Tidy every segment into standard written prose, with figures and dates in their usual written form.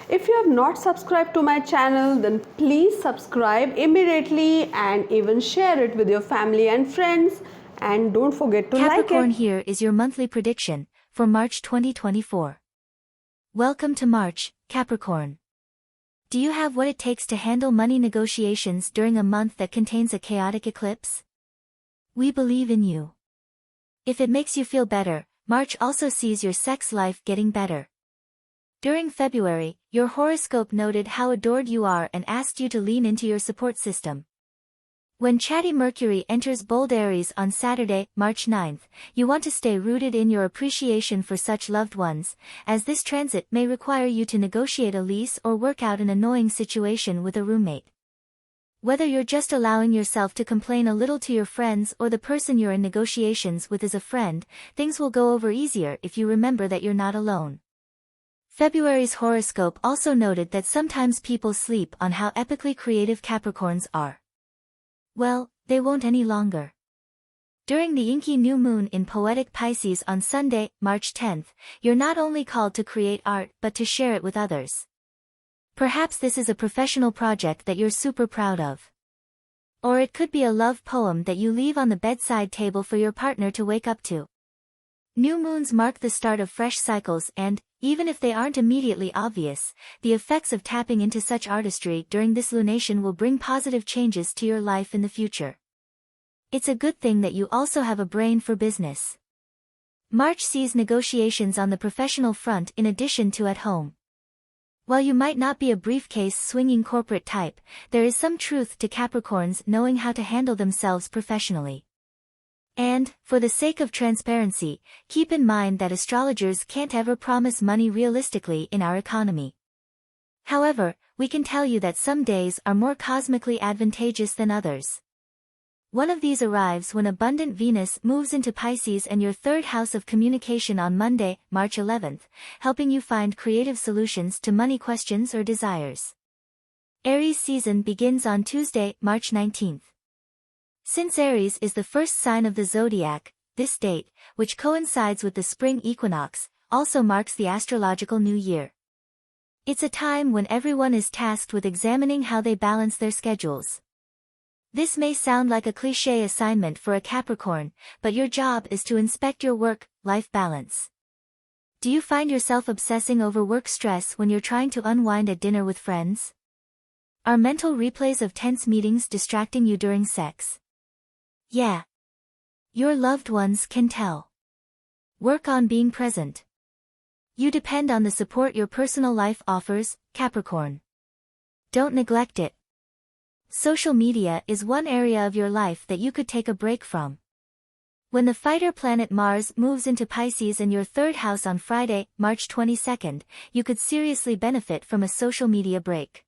If you have not subscribed to my channel, then please subscribe immediately and even share it with your family and friends. And don't forget to like Capricorn, it. here is your monthly prediction for March 2024. Welcome to March, Capricorn. Do you have what it takes to handle money negotiations during a month that contains a chaotic eclipse? We believe in you. If it makes you feel better, March also sees your sex life getting better. During February, your horoscope noted how adored you are and asked you to lean into your support system. When chatty Mercury enters bold Aries on Saturday, March 9th, you want to stay rooted in your appreciation for such loved ones, as this transit may require you to negotiate a lease or work out an annoying situation with a roommate. Whether you're just allowing yourself to complain a little to your friends or the person you're in negotiations with is a friend, things will go over easier if you remember that you're not alone. February's horoscope also noted that sometimes people sleep on how epically creative Capricorns are. Well, they won't any longer. During the inky new moon in poetic Pisces on Sunday, March 10th, you're not only called to create art but to share it with others. Perhaps this is a professional project that you're super proud of. Or it could be a love poem that you leave on the bedside table for your partner to wake up to. New moons mark the start of fresh cycles and, even if they aren't immediately obvious, the effects of tapping into such artistry during this lunation will bring positive changes to your life in the future. It's a good thing that you also have a brain for business. March sees negotiations on the professional front in addition to at home. While you might not be a briefcase-swinging corporate type, there is some truth to Capricorns knowing how to handle themselves professionally. And, for the sake of transparency, keep in mind that astrologers can't ever promise money realistically in our economy. However, we can tell you that some days are more cosmically advantageous than others. One of these arrives when abundant Venus moves into Pisces and your third house of communication on Monday, March 11th, helping you find creative solutions to money questions or desires. Aries season begins on Tuesday, March 19th. Since Aries is the first sign of the Zodiac, this date, which coincides with the spring equinox, also marks the astrological new year. It's a time when everyone is tasked with examining how they balance their schedules. This may sound like a cliché assignment for a Capricorn, but your job is to inspect your work-life balance. Do you find yourself obsessing over work stress when you're trying to unwind at dinner with friends? Are mental replays of tense meetings distracting you during sex? Yeah. Your loved ones can tell. Work on being present. You depend on the support your personal life offers, Capricorn. Don't neglect it. Social media is one area of your life that you could take a break from. When the fighter planet Mars moves into Pisces in your third house on Friday, March 22nd, you could seriously benefit from a social media break.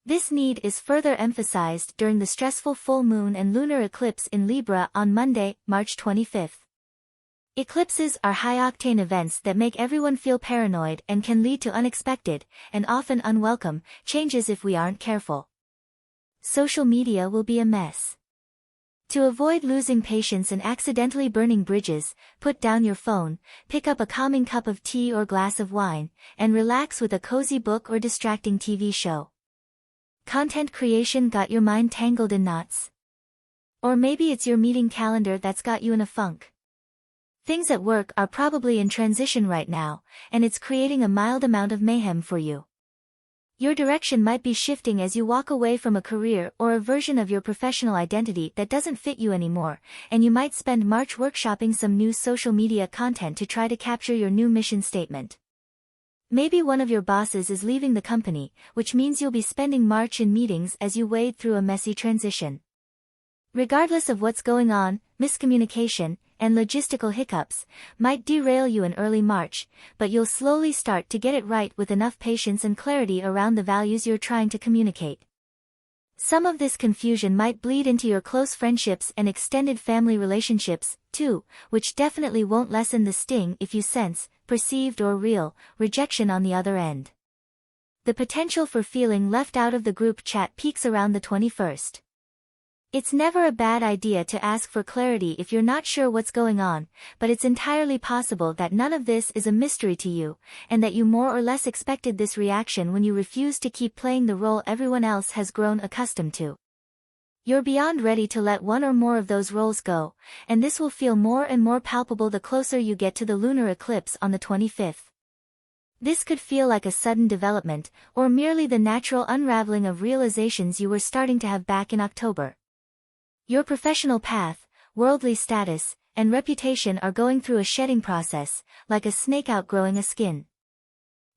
This need is further emphasized during the stressful full moon and lunar eclipse in Libra on Monday, March 25th. Eclipses are high-octane events that make everyone feel paranoid and can lead to unexpected, and often unwelcome, changes if we aren't careful. Social media will be a mess. To avoid losing patience and accidentally burning bridges, put down your phone, pick up a calming cup of tea or glass of wine, and relax with a cozy book or distracting TV show. Content creation got your mind tangled in knots? Or maybe it's your meeting calendar that's got you in a funk. Things at work are probably in transition right now, and it's creating a mild amount of mayhem for you. Your direction might be shifting as you walk away from a career or a version of your professional identity that doesn't fit you anymore, and you might spend March workshopping some new social media content to try to capture your new mission statement. Maybe one of your bosses is leaving the company, which means you'll be spending March in meetings as you wade through a messy transition. Regardless of what's going on, miscommunication, and logistical hiccups might derail you in early March, but you'll slowly start to get it right with enough patience and clarity around the values you're trying to communicate. Some of this confusion might bleed into your close friendships and extended family relationships, too, which definitely won't lessen the sting if you sense, perceived or real, rejection on the other end. The potential for feeling left out of the group chat peaks around the 21st. It's never a bad idea to ask for clarity if you're not sure what's going on, but it's entirely possible that none of this is a mystery to you, and that you more or less expected this reaction when you refuse to keep playing the role everyone else has grown accustomed to. You're beyond ready to let one or more of those roles go, and this will feel more and more palpable the closer you get to the lunar eclipse on the 25th. This could feel like a sudden development, or merely the natural unraveling of realizations you were starting to have back in October. Your professional path, worldly status, and reputation are going through a shedding process, like a snake outgrowing a skin.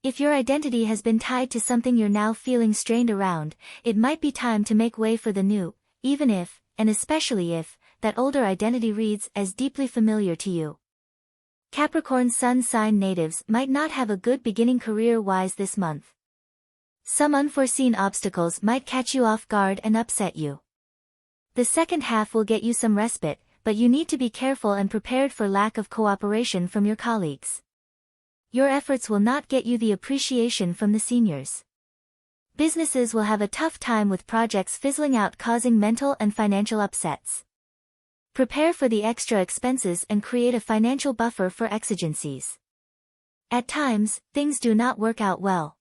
If your identity has been tied to something you're now feeling strained around, it might be time to make way for the new, even if, and especially if, that older identity reads as deeply familiar to you. Capricorn Sun sign natives might not have a good beginning career-wise this month. Some unforeseen obstacles might catch you off guard and upset you. The second half will get you some respite, but you need to be careful and prepared for lack of cooperation from your colleagues. Your efforts will not get you the appreciation from the seniors. Businesses will have a tough time with projects fizzling out, causing mental and financial upsets. Prepare for the extra expenses and create a financial buffer for exigencies. At times, things do not work out well.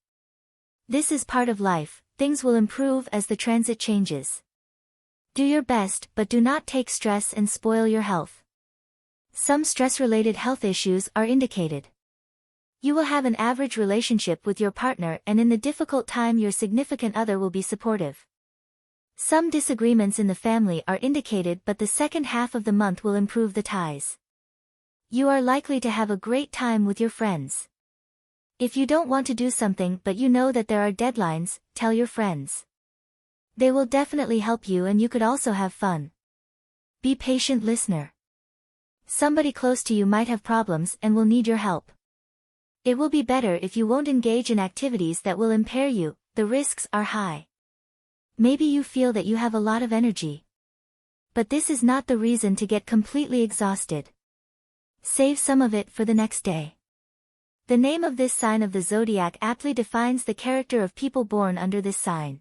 This is part of life, things will improve as the transit changes. Do your best, but do not take stress and spoil your health. Some stress-related health issues are indicated. You will have an average relationship with your partner, and in the difficult time your significant other will be supportive. Some disagreements in the family are indicated, but the second half of the month will improve the ties. You are likely to have a great time with your friends. If you don't want to do something but you know that there are deadlines, tell your friends. They will definitely help you, and you could also have fun. Be patient, listener. Somebody close to you might have problems and will need your help. It will be better if you won't engage in activities that will impair you, the risks are high. Maybe you feel that you have a lot of energy. But this is not the reason to get completely exhausted. Save some of it for the next day. The name of this sign of the zodiac aptly defines the character of people born under this sign.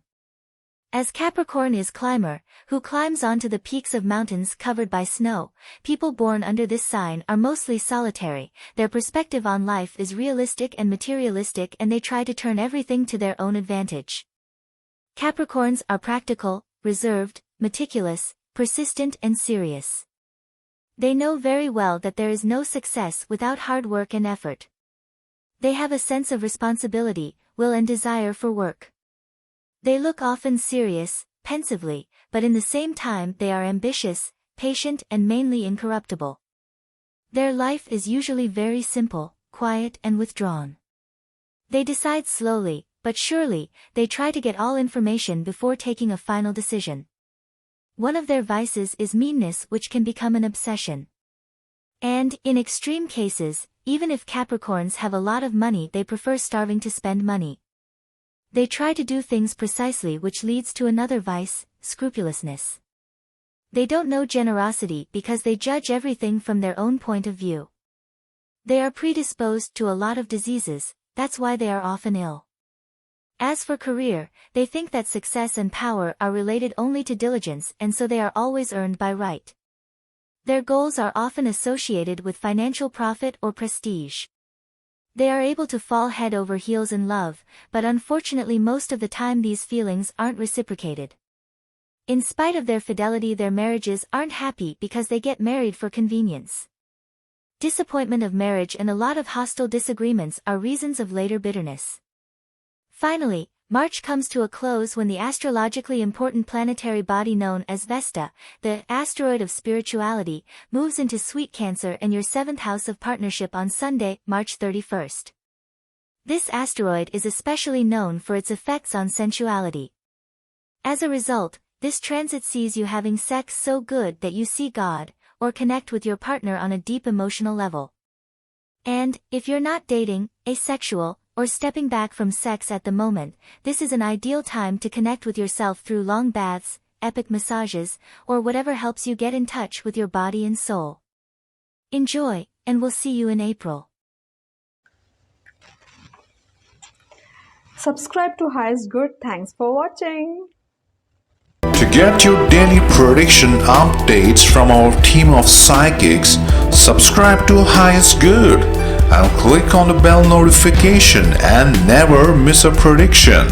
As Capricorn is climber, who climbs onto the peaks of mountains covered by snow, people born under this sign are mostly solitary, their perspective on life is realistic and materialistic, and they try to turn everything to their own advantage. Capricorns are practical, reserved, meticulous, persistent and serious. They know very well that there is no success without hard work and effort. They have a sense of responsibility, will and desire for work. They look often serious, pensively, but in the same time they are ambitious, patient and mainly incorruptible. Their life is usually very simple, quiet and withdrawn. They decide slowly, but surely, they try to get all information before taking a final decision. One of their vices is meanness, which can become an obsession. And, in extreme cases, even if Capricorns have a lot of money, they prefer starving to spend money. They try to do things precisely, which leads to another vice, scrupulousness. They don't know generosity because they judge everything from their own point of view. They are predisposed to a lot of diseases, that's why they are often ill. As for career, they think that success and power are related only to diligence, and so they are always earned by right. Their goals are often associated with financial profit or prestige. They are able to fall head over heels in love, but unfortunately most of the time these feelings aren't reciprocated. In spite of their fidelity, their marriages aren't happy because they get married for convenience. Disappointment of marriage and a lot of hostile disagreements are reasons of later bitterness. Finally, March comes to a close when the astrologically important planetary body known as Vesta, the asteroid of spirituality, moves into sweet Cancer and your 7th house of partnership on Sunday, March 31st. This asteroid is especially known for its effects on sensuality. As a result, this transit sees you having sex so good that you see God, or connect with your partner on a deep emotional level. And, if you're not dating, asexual, or stepping back from sex at the moment, this is an ideal time to connect with yourself through long baths, epic massages, or whatever helps you get in touch with your body and soul. Enjoy, and we'll see you in April. Subscribe to Highest Good. Thanks for watching. To get your daily prediction updates from our team of psychics, subscribe to Highest Good and click on the bell notification and never miss a prediction.